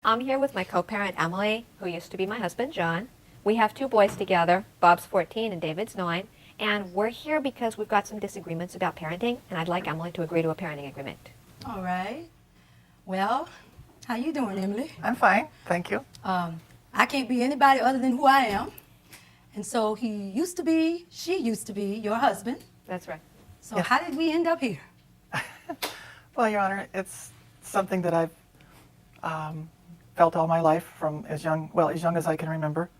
I'm here with my co-parent Emily, who used to be my husband John. We have two boys together. Bob's 14 and David's 9. And we're here because we've got some disagreements about parenting, and I'd like Emily to agree to a parenting agreement. All right. Well, how you doing, Emily? I'm fine, thank you. I can't be anybody other than who I am. And so she used to be your husband. That's right. So Yes. how did we end up here? Well, Your Honor, it's something that I've felt all my life from as young as I can remember.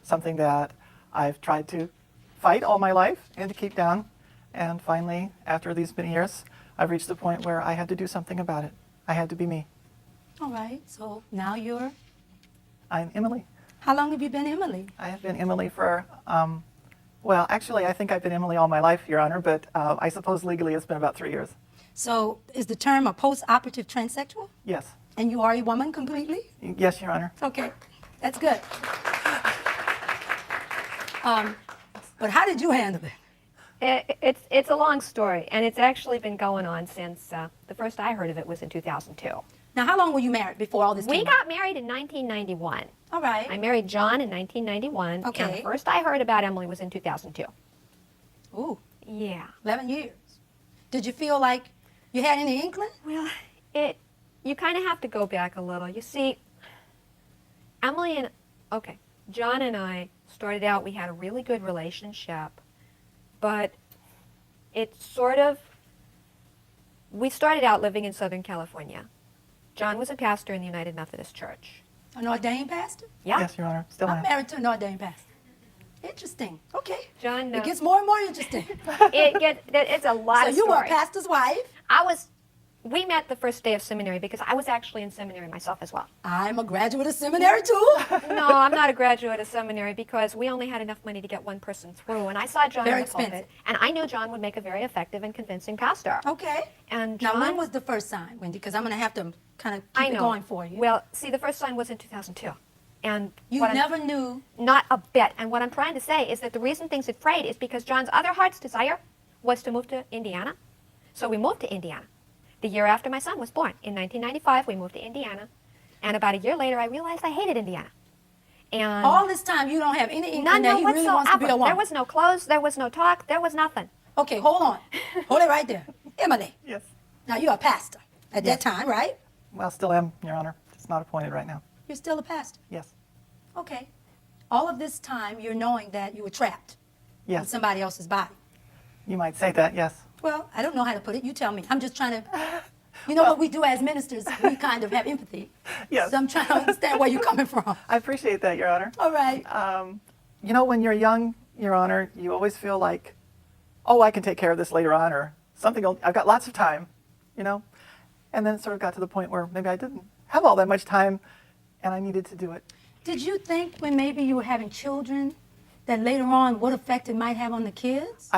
Something that I've tried to fight all my life and to keep down. And finally, after these many years, I've reached the point where I had to do something about it. I had to be me. All right. So now I'm Emily. how long have you been Emily? I have been Emily for, well, actually, I think I've been Emily all my life, Your Honor, but I suppose legally it's been about 3 years. So is the term a post-operative transsexual? Yes. And you are a woman completely? Yes, Your Honor. Okay. That's good. But how did you handle it? It's a long story, and it's actually been going on since the first I heard of it was in 2002. Now, how long were you married before all this We came got married in 1991. All right. I married John in 1991, and Okay. the first I heard about Emily was in 2002. Ooh, Yeah. 11 years. Did you feel like you had any inkling? Well, you kind of have to go back a little. You see, John and I started out, we had a really good relationship, but we started out living in Southern California. John was a pastor in the United Methodist Church. An ordained pastor? Yeah. Yes, Your Honor. Still I'm am. married to an ordained pastor. Interesting. Okay. John, It gets more and more interesting. it's a lot So of you were a stories. pastor's wife. We met the first day of seminary because I was actually in seminary myself as well. I'm a graduate of seminary too. No, I'm not a graduate of seminary because we only had enough money to get one person through. And I saw John Very in the pulpit, expensive. and I knew John would make a very effective and convincing pastor. Okay. And Now, John, when was the first sign, Wendy? Because I'm going to have to kind of keep I it know. going for you. Well, see, the first sign was in 2002. And You what I'm- never knew. Not a bit. And what I'm trying to say is that the reason things had frayed is because John's other heart's desire was to move to Indiana. So we moved to Indiana. The year after my son was born, in 1995, we moved to Indiana. And about a year later, I realized I hated Indiana. And All this time, you don't have any inkling none that he really wants to be a whatsoever. woman. There was no clothes, there was no talk, there was nothing. Okay, hold on. Hold it right there. Emily, Yes. now you're a pastor at that time, right? Well, still am, Your Honor. Just not appointed right now. You're still a pastor. Yes. Okay. All of this time, you're knowing that you were trapped in Yes. somebody else's body. You might say that, yes. Well, I don't know how to put it. You tell me. I'm just trying to, you know what we do as ministers? We kind of have empathy. Yes. So I'm trying to understand where you're coming from. I appreciate that, Your Honor. All right. You know, when you're young, Your Honor, you always feel like, oh, I can take care of this later on, or something, I've got lots of time, you know? And then it sort of got to the point where maybe I didn't have all that much time, and I needed to do it. Did you think when maybe you were having children that later on what effect it might have on the kids?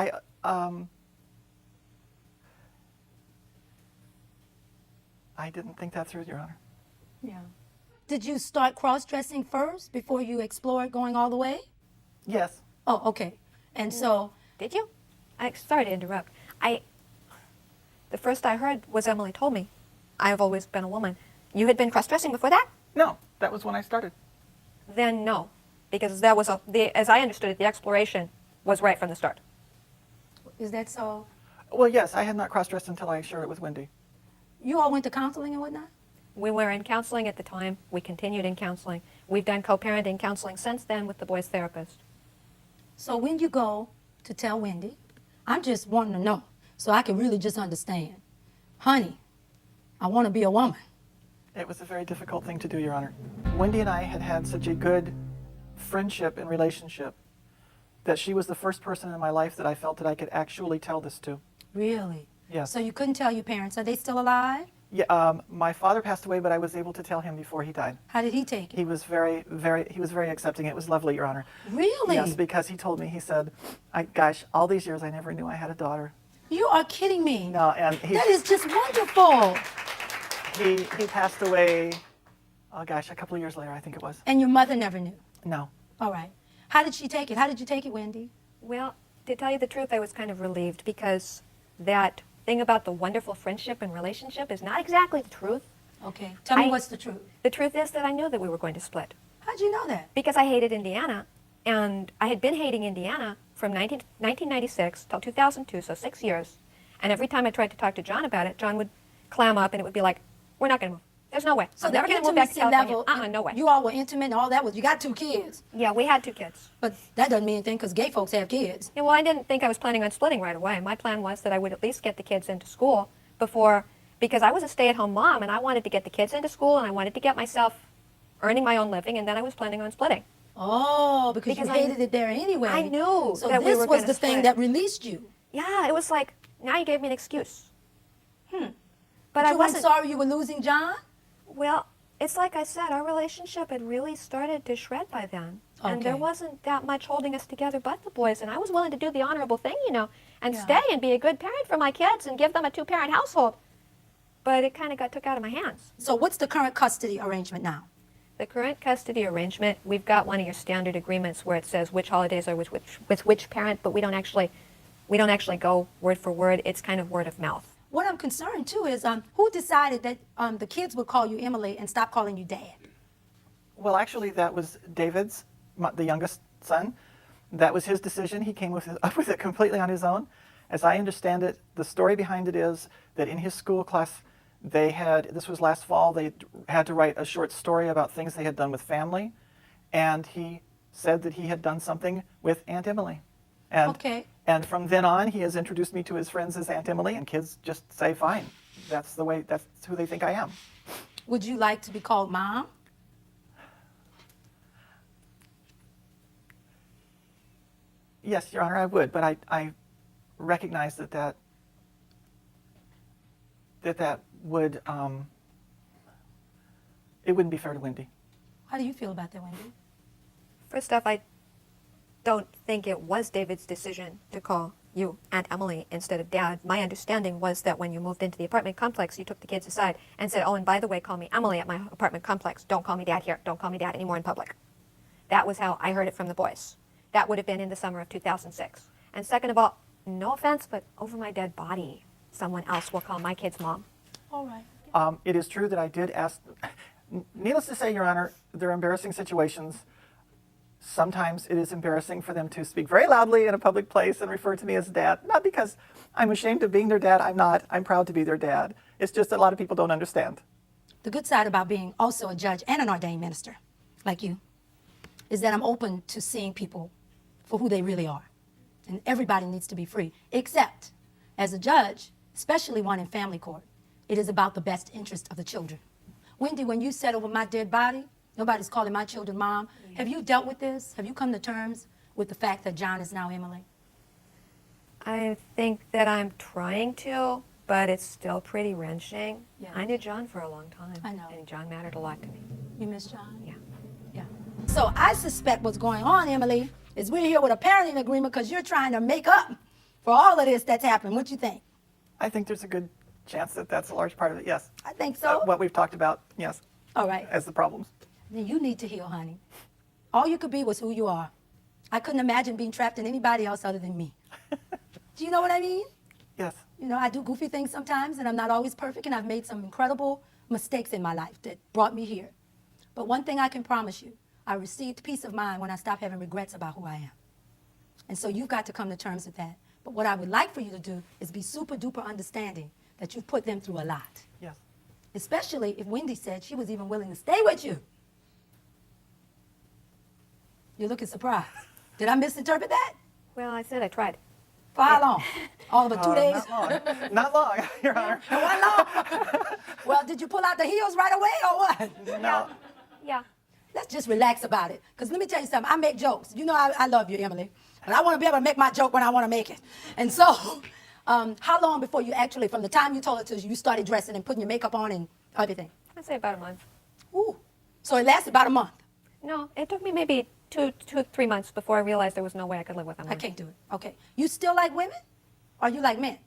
I didn't think that through, Your Honor. Yeah. Did you start cross-dressing first before you explored going all the way? Yes. Oh, okay. And so, Did you? Sorry to interrupt. The first I heard was Emily told me. I've always been a woman. You had been cross-dressing before that? No, that was when I started. Then no, because that was as I understood it, the exploration was right from the start. is that so? Well, yes, I had not cross-dressed until I shared it with Wendy. You all went to counseling and whatnot? We were in counseling at the time. We continued in counseling. We've done co-parenting counseling since then with the boys' therapist. So when you go to tell Wendy, I'm just wanting to know so I can really just understand. Honey, I want to be a woman. It was a very difficult thing to do, Your Honor. Wendy and I had had such a good friendship and relationship that she was the first person in my life that I felt that I could actually tell this to. Really? Yes. So you couldn't tell your parents. Are they still alive? Yeah, my father passed away, but I was able to tell him before he died. How did he take it? He was very accepting. It was lovely, Your Honor. Really? Yes, because he told me, he said, gosh, all these years I never knew I had a daughter. You are kidding me. No, and That is just wonderful. he passed away, oh gosh, a couple of years later, I think it was. And your mother never knew. No. All right. How did she take it? How did you take it, Wendy? Well, to tell you the truth, I was kind of relieved because that thing about the wonderful friendship and relationship is not exactly the truth. Okay. Tell me I- what's the truth. The truth is that I knew that we were going to split How'd you know that? because I hated Indiana, and I had been hating Indiana from 1996 till 2002, so 6 years. And every time I tried to talk to John about it, John would clam up and it would be like, "We're not going to move. There's no way. So I'm the never going to move back to intimacy California. level, No way." you all were intimate and all that. You got 2 kids. Yeah, we had 2 kids. But that doesn't mean anything because gay folks have kids. Yeah, well, I didn't think I was planning on splitting right away. My plan was that I would at least get the kids into school before, because I was a stay-at-home mom and I wanted to get the kids into school and I wanted to get myself earning my own living, and then I was planning on splitting. Oh, because Because you I- hated it there anyway. I knew So that we this were was gonna the thing split. that released you. Yeah, it was like, now you gave me an excuse. But you I weren't wasn't. sorry you were losing John? Well, it's like I said, our relationship had really started to shred by then. And there Okay. wasn't that much holding us together but the boys. And I was willing to do the honorable thing, and Yeah. stay and be a good parent for my kids and give them a 2-parent household. But it kind of got took out of my hands. So what's the current custody arrangement now? The current custody arrangement, we've got one of your standard agreements where it says which holidays are with which parent, but we don't actually go word for word. It's kind of word of mouth. What I'm concerned too is who decided that the kids would call you Emily and stop calling you Dad? Well, actually, that was David's, the youngest son. That was his decision. He came up with it completely on his own. As I understand it, the story behind it is that in his school class, this was last fall, they had to write a short story about things they had done with family. And he said that he had done something with Aunt Emily. And, Okay. And from then on, he has introduced me to his friends as Aunt Emily, and kids just say, fine. That's who they think I am. Would you like to be called Mom? Yes, Your Honor, I would, but I recognize that would, it wouldn't be fair to Wendy. How do you feel about that, Wendy? First off, I don't think it was David's decision to call you Aunt Emily instead of Dad. My understanding was that when you moved into the apartment complex, you took the kids aside and said, "Oh, and by the way, call me Emily at my apartment complex. Don't call me Dad here. Don't call me Dad anymore in public." That was how I heard it from the boys. That would have been in the summer of 2006. And second of all, no offense, but over my dead body, someone else will call my kids Mom. All right. It is true that I did ask, needless to say, Your Honor, there are embarrassing situations. Sometimes it is embarrassing for them to speak very loudly in a public place and refer to me as Dad. Not because I'm ashamed of being their dad. I'm not. I'm proud to be their dad. It's just that a lot of people don't understand. The good side about being also a judge and an ordained minister, like you, is that I'm open to seeing people for who they really are. And everybody needs to be free, except as a judge, especially one in family court, it is about the best interest of the children. Wendy, when you said over my dead body, nobody's calling my children Mom, have you dealt with this? Have you come to terms with the fact that John is now Emily? I think that I'm trying to, but it's still pretty wrenching. Yeah. I knew John for a long time. I know. And John mattered a lot to me. You miss John? Yeah. Yeah. So I suspect what's going on, Emily, is we're here with a parenting agreement because you're trying to make up for all of this that's happened. What you think? I think there's a good chance that that's a large part of it, yes. I think so. What we've talked about, yes, All right. as the problems. Then you need to heal, honey. All you could be was who you are. I couldn't imagine being trapped in anybody else other than me. Do you know what I mean? Yes. You know, I do goofy things sometimes, and I'm not always perfect, and I've made some incredible mistakes in my life that brought me here. But one thing I can promise you, I received peace of mind when I stopped having regrets about who I am. And so you've got to come to terms with that. But what I would like for you to do is be super duper understanding that you've put them through a lot. Yes. Especially if Wendy said she was even willing to stay with you. You're looking surprised. Did I misinterpret that? Well, I said I tried. For how long? All of it, 2 days? Not long. Not long, Your Honor. How long? Well, did you pull out the heels right away or what? No. Yeah. Let's just relax about it. Because let me tell you something. I make jokes. You know I love you, Emily. But I want to be able to make my joke when I want to make it. And so, how long before you actually, from the time you told her to, you started dressing and putting your makeup on and everything? I'd say about a month. Ooh. So it lasted about a month. No, it took me maybe 3 months before I realized there was no way I could live with him. I can't do it. Okay. You still like women? Or you like men?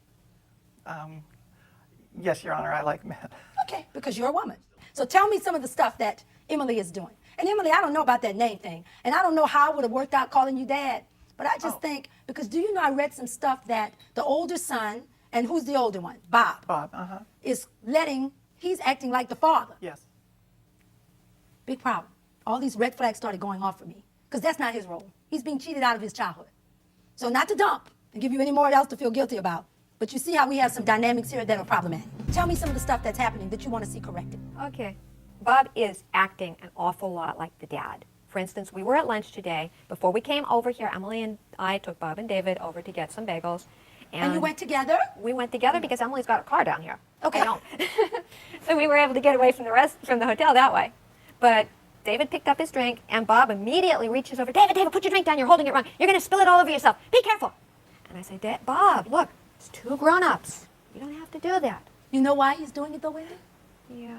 Yes, Your Honor, I like men. Okay, because you're a woman. So tell me some of the stuff that Emily is doing. And Emily, I don't know about that name thing. And I don't know how it would have worked out calling you Dad. But I just think, because do you know I read some stuff that the older son, and who's the older one? Bob. Bob, uh-huh. Is letting He's acting like the father. Yes. Big problem. All these red flags started going off for me because that's not his role. He's being cheated out of his childhood. So not to dump and give you any more else to feel guilty about. But you see how we have some dynamics here that are problematic. Tell me some of the stuff that's happening that you want to see corrected. Okay. Bob is acting an awful lot like the dad. For instance, we were at lunch today. Before we came over here, Emily and I took Bob and David over to get some bagels. And you went together? We went together because Emily's got a car down here. Okay. I don't. So we were able to get away from the hotel that way. But David picked up his drink, and Bob immediately reaches over. David, put your drink down. You're holding it wrong. You're going to spill it all over yourself. Be careful. And I say, Bob, look, it's two grown-ups. You don't have to do that. You know why he's doing it though, Wendy? Yeah,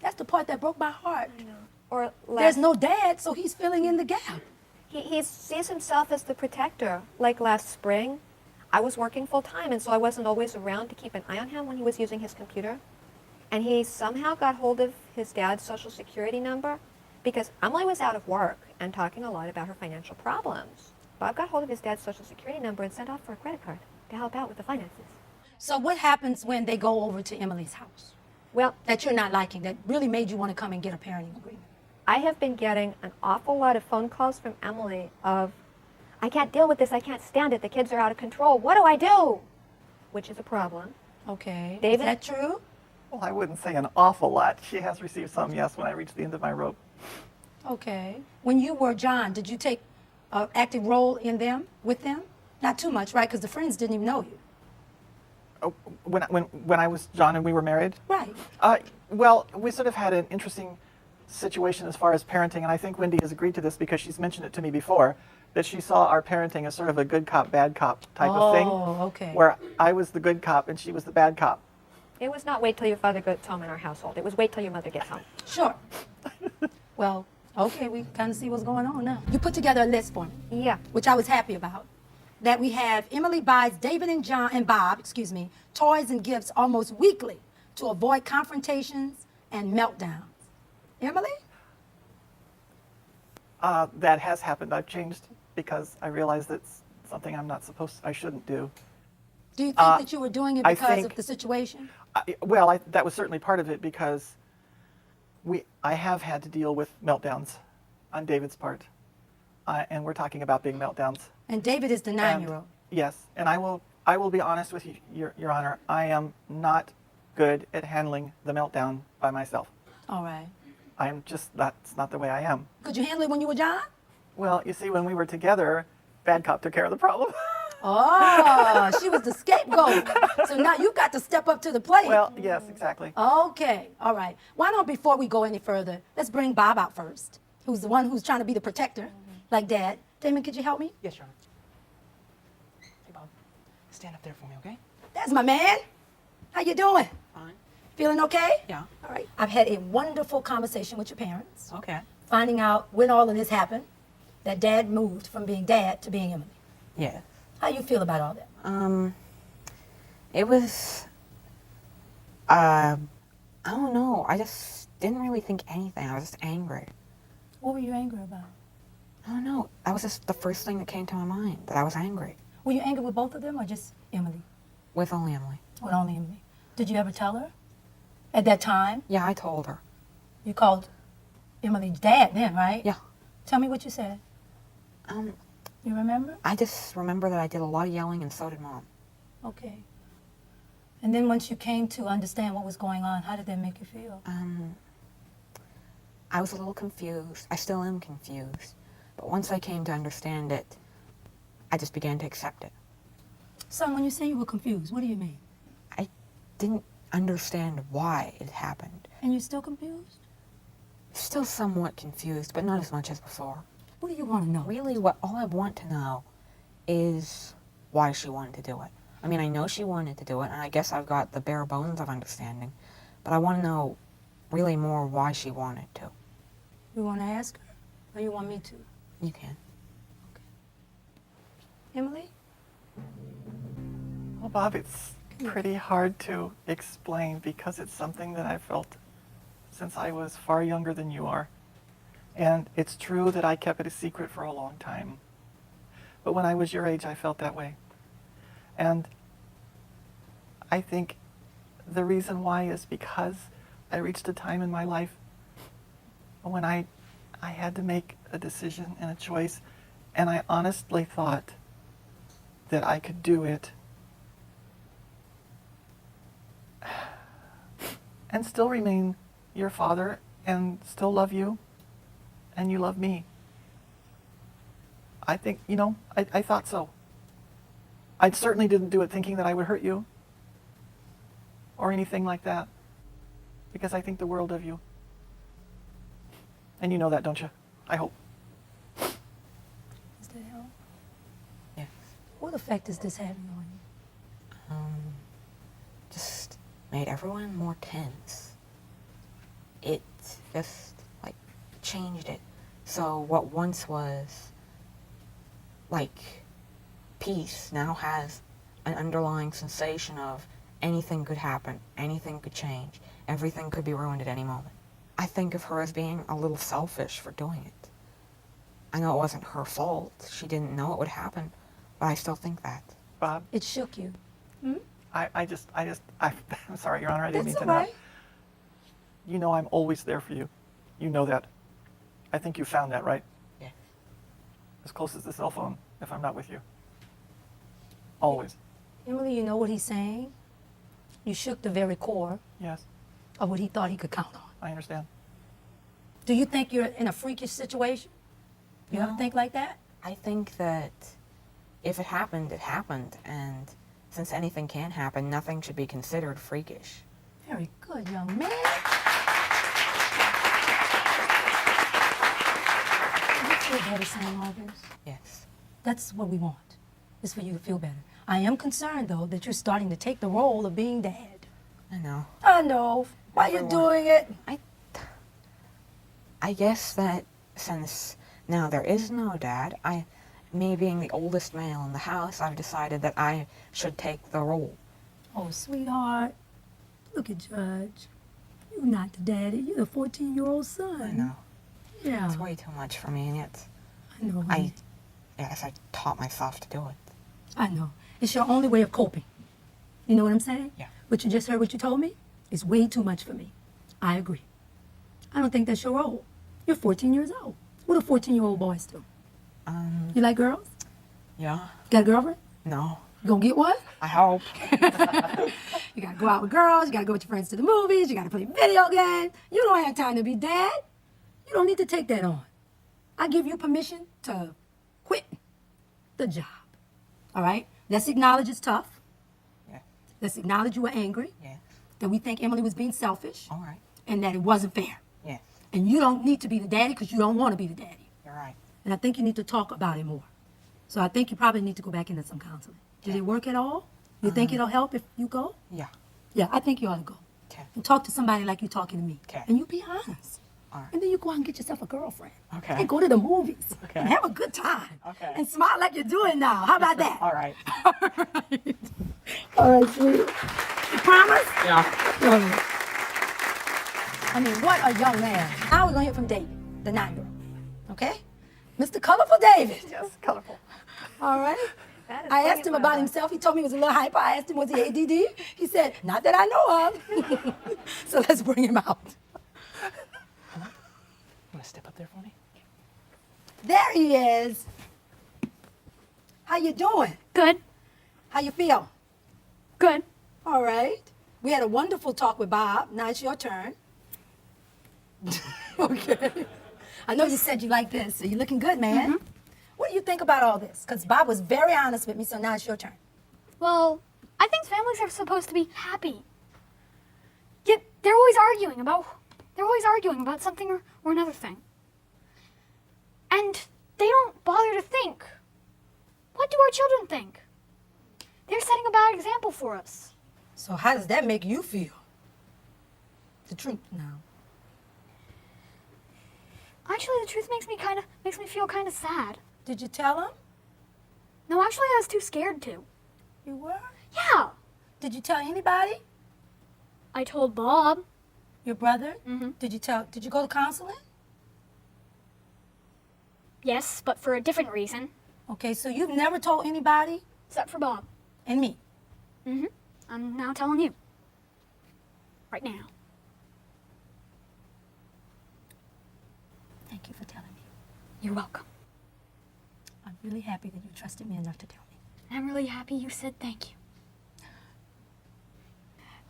That's the part that broke my heart. I know. Or There's no dad, so he's filling in the gap. He sees himself as the protector. Like last spring, I was working full time, and so I wasn't always around to keep an eye on him when he was using his computer. And he somehow got hold of his dad's social security number because Emily was out of work and talking a lot about her financial problems. Bob got hold of his dad's social security number and sent off for a credit card to help out with the finances. So what happens when they go over to Emily's house Well, that you're not liking, that really made you want to come and get a parenting agreement? I have been getting an awful lot of phone calls from Emily of, I can't deal with this, I can't stand it, the kids are out of control, what do I do? Which is a problem. Okay. David? Is that true? Well, I wouldn't say an awful lot. She has received some, yes, when I reached the end of my rope. Okay. When you were John, did you take an active role in them, with them? Not too much, right? Because the friends didn't even know you. Oh, when I was John and we were married? Right. Well, we sort of had an interesting situation as far as parenting, and I think Wendy has agreed to this because she's mentioned it to me before, that she saw our parenting as sort of a good cop, bad cop type of thing. Oh, okay. Where I was the good cop and she was the bad cop. It was not wait till your father gets home in our household. It was wait till your mother gets home. Sure. Well, okay, we kind of see what's going on now. You put together a list for me, Yeah. which I was happy about. That we have Emily buys David and Bob, toys and gifts almost weekly to avoid confrontations and meltdowns. Emily? That has happened. I've changed because I realized that's something I shouldn't do. Do you think that you were doing it I because of think- the situation? That was certainly part of it because I have had to deal with meltdowns on David's part. And we're talking about big meltdowns. And David is the And- 9-year-old. Yes, and I will be honest with you, Your Honor. I am not good at handling the meltdown by myself. All right. That's not the way I am. Could you handle it when you were John? Well, you see, when we were together, bad cop took care of the problem. Oh, she was the scapegoat. So now you've got to step up to the plate. Well, yes, exactly. Okay, all right. Why don't, before we go any further, let's bring Bob out first, who's the one who's trying to be the protector, like Dad. Damon, could you help me? Yes, Your Honor. Hey, Bob. Stand up there for me, okay? That's my man. How you doing? Fine. Feeling okay? Yeah. All right. I've had a wonderful conversation with your parents, Okay. finding out when all of this happened, that Dad moved from being Dad to being Emily. Yeah. How you feel about all that? It was, I don't know. I just didn't really think anything. I was just angry. What were you angry about? I don't know. That was just the first thing that came to my mind, that I was angry. Were you angry with both of them or just Emily? With only Emily. With only Emily. Did you ever tell her? At that time, Yeah, I told her. you called Emily's dad then, right? Yeah. Tell me what you said. You remember? I just remember that I did a lot of yelling and so did Mom. Okay. And then once you came to understand what was going on, how did that make you feel? I was a little confused. I still am confused. But once I came to understand it, I just began to accept it. Son, when you say you were confused, what do you mean? I didn't understand why it happened. And you're still confused? Still somewhat confused, but not as much as before. What do you want to know? Really, all I want to know is why she wanted to do it. I mean, I know she wanted to do it, and I guess I've got the bare bones of understanding, but I want to know really more why she wanted to. You want to ask her? Or you want me to? You can. Emily? Well, Bob, it's pretty hard to explain because it's something that I've felt since I was far younger than you are. And it's true that I kept it a secret for a long time. But when I was your age, I felt that way. And I think the reason why is because I reached a time in my life when I had to make a decision and a choice, and I honestly thought that I could do it and still remain your father and still love you and you love me. I think, I thought so. I certainly didn't do it thinking that I would hurt you or anything like that, because I think the world of you. And you know that, don't you? I hope. Mr. Hill, Yes. what effect is this having on you? Just made everyone more tense. It just like changed it. So what once was like peace now has an underlying sensation of anything could happen, anything could change, everything could be ruined at any moment. I think of her as being a little selfish for doing it. I know it wasn't her fault. She didn't know it would happen, but I still think that. Bob, It shook you. I'm sorry, Your Honor, I didn't mean That's to all not. right. You know I'm always there for you. You know that. I think you found that, right? Yeah. As close as the cell phone if I'm not with you. Always. Emily, you know what he's saying? You shook the very core Yes, of what he thought he could count on. I understand. Do you think you're in a freakish situation? You ever No. think like that? I think that if it happened, it happened, and since anything can happen, nothing should be considered freakish. Very good, young man. You feel better saying all this? Yes. That's what we want, is for you to feel better. I am concerned, though, that you're starting to take the role of being dad. I know. I know. Why you Everyone. doing it? I guess that since now there is no dad, me being the oldest male in the house, I've decided that I should take the role. Oh, sweetheart. Look at Judge. You're not the daddy. You're the 14-year-old son. I know. Yeah. It's way too much for me, and yet I know. I taught myself to do it. I know. It's your only way of coping. You know what I'm saying? Yeah. What you just heard, what you told me, is way too much for me. I agree. I don't think that's your role. You're 14 years old. What do 14-year-old boys do? You like girls? Yeah. Got a girlfriend? No. You gonna get one? I hope. You gotta go out with girls. You gotta go with your friends to the movies. You gotta play video games. You don't have time to be dad. You don't need to take that on. I give you permission to quit the job. All right? Let's acknowledge it's tough. Yeah. Let's acknowledge you were angry, Yes. that we think Emily was being selfish, All right. and that it wasn't fair. Yes. And you don't need to be the daddy because you don't want to be the daddy. You're right. And I think you need to talk about it more. So I think you probably need to go back into some counseling. Did it work at all? You think it'll help if you go? Yeah. Yeah, I think you ought to go. Okay. And talk to somebody like you're talking to me. 'Kay. And you be honest. All right. And then you go out and get yourself a girlfriend. Okay. And go to the movies. Okay. And have a good time. Okay. And smile like you're doing now. How about that? All right. All right, sweetie. You promise? Yeah. All right. I mean, what a young man. Now we're going to hear from David, the 9-year-old. Okay? Mr. Colorful David. Yes, colorful. All right? That is I funny asked him as about well. himself. He told me he was a little hyper. I asked him, was he ADD? He said, not that I know of. So let's bring him out. You want to step up there for me? There he is. How you doing? Good. How you feel? Good. All right. We had a wonderful talk with Bob. Now it's your turn. Okay. I know you said you like this, so you're looking good, man. What do you think about all this? Because Bob was very honest with me, so now it's your turn. Well, I think families are supposed to be happy. Yet they're always arguing about something or another thing. And they don't bother to think. What do our children think? They're setting a bad example for us. So how does that make you feel? The truth now. Actually, the truth makes me feel kind of sad. Did you tell him? No, actually, I was too scared to. You were? Yeah. Did you tell anybody? I told Bob. Your brother? Mhm. Did you go to counseling? Yes, but for a different reason. Okay, so you've never told anybody Except for Bob. and me. I'm now telling you. right now. Thank you for telling me. You're welcome. I'm really happy that you trusted me enough to tell me. And I'm really happy you said thank you.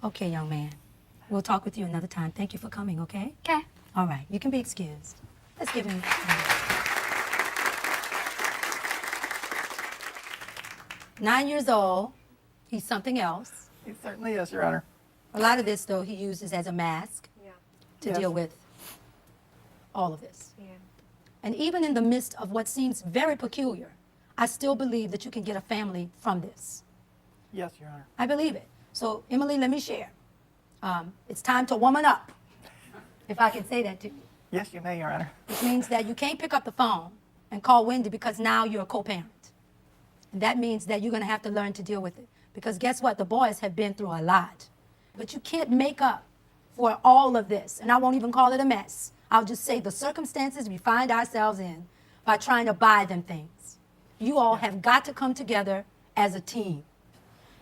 Okay, young man. We'll talk with you another time. Thank you for coming, okay? Okay. All right, you can be excused. Let's give him. 9 years old. He's something else. He certainly is, Your Honor. A lot of this, though, he uses as a mask Yeah. to Yes. deal with all of this. Yeah. And even in the midst of what seems very peculiar, I still believe that you can get a family from this. Yes, Your Honor. I believe it. So, Emily, let me share. It's time to woman up, if I can say that to you. Yes, you may, Your Honor. Which means that you can't pick up the phone and call Wendy because now you're a co-parent. And that means that you're going to have to learn to deal with it. Because guess what? The boys have been through a lot. But you can't make up for all of this. And I won't even call it a mess. I'll just say the circumstances we find ourselves in by trying to buy them things. You all have got to come together as a team.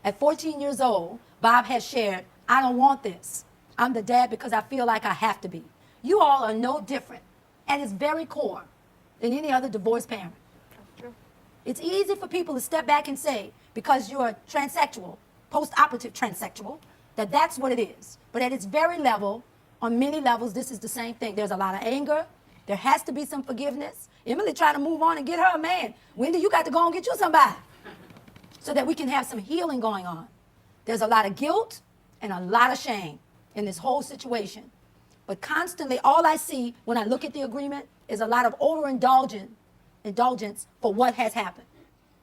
At 14 years old, Bob has shared, I don't want this. I'm the dad because I feel like I have to be. You all are no different at its very core than any other divorced parent. That's true. It's easy for people to step back and say, because you're transsexual, post-operative transsexual, that that's what it is. But at its very level, on many levels, this is the same thing. There's a lot of anger. There has to be some forgiveness. Emily trying to move on and get her a man. Wendy, you got to go and get you somebody so that we can have some healing going on. There's a lot of guilt and a lot of shame in this whole situation. But constantly, all I see when I look at the agreement is a lot of indulgence for what has happened.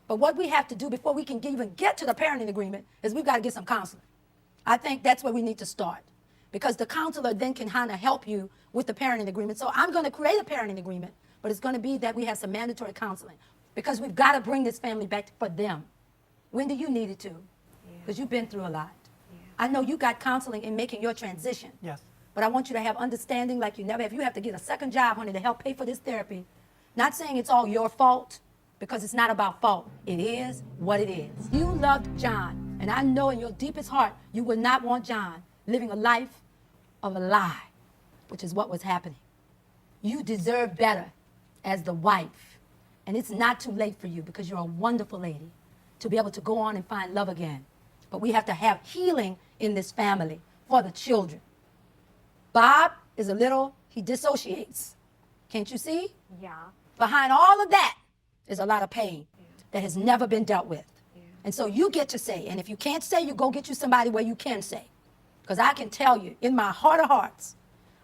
But what we have to do before we can even get to the parenting agreement is we've got to get some counseling. I think that's where we need to start, because the counselor then can kind of help you with the parenting agreement. So I'm going to create a parenting agreement, but it's going to be that we have some mandatory counseling, because we've got to bring this family back for them. Wendy, you needed to, because you've been through a lot. I know you got counseling in making your transition. Yes. But I want you to have understanding like you never have. You have to get a second job, honey, to help pay for this therapy. Not saying it's all your fault, because it's not about fault. It is what it is. You loved John, and I know in your deepest heart you would not want John living a life of a lie, which is what was happening. You deserve better as the wife, and it's not too late for you, because you're a wonderful lady, to be able to go on and find love again. But we have to have healing in this family for the children. Bob is he dissociates. Can't you see? Yeah. Behind all of that is a lot of pain that has never been dealt with. And so you get to say, and if you can't say, you go get you somebody where you can say. Because I can tell you, in my heart of hearts,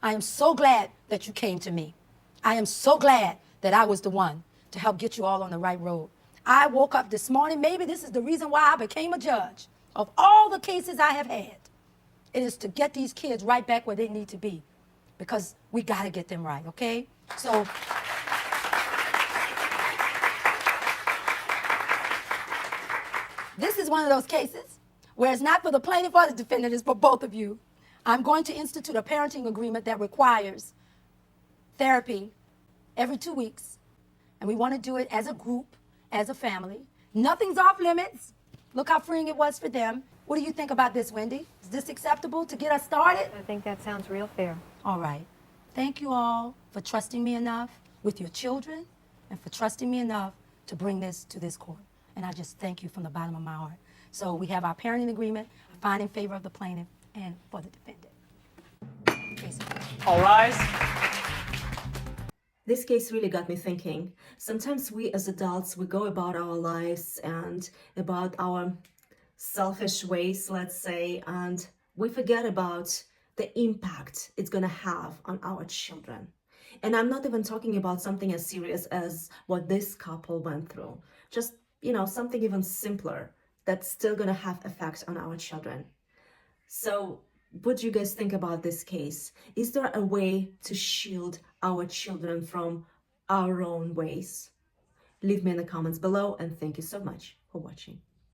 I am so glad that you came to me. I am so glad that I was the one to help get you all on the right road. I woke up this morning, maybe this is the reason why I became a judge. Of all the cases I have had, it is to get these kids right back where they need to be, because we got to get them right, okay? So this is one of those cases where it's not for the plaintiff or the defendant, it's for both of you. I'm going to institute a parenting agreement that requires therapy every 2 weeks, and we want to do it as a group, as a family. Nothing's off limits. Look how freeing it was for them. What do you think about this, Wendy? Is this acceptable to get us started? I think that sounds real fair. All right. Thank you all for trusting me enough with your children, and for trusting me enough to bring this to this court. And I just thank you from the bottom of my heart. So we have our parenting agreement, I find in favor of the plaintiff and for the defendant. Case closed. All rise. This case really got me thinking. Sometimes we as adults, we go about our lives and about our selfish ways, let's say, and we forget about the impact it's going to have on our children. And I'm not even talking about something as serious as what this couple went through. Just, something even simpler that's still going to have effect on our children. So what do you guys think about this case? Is there a way to shield our children from our own ways? Leave me in the comments below, and thank you so much for watching.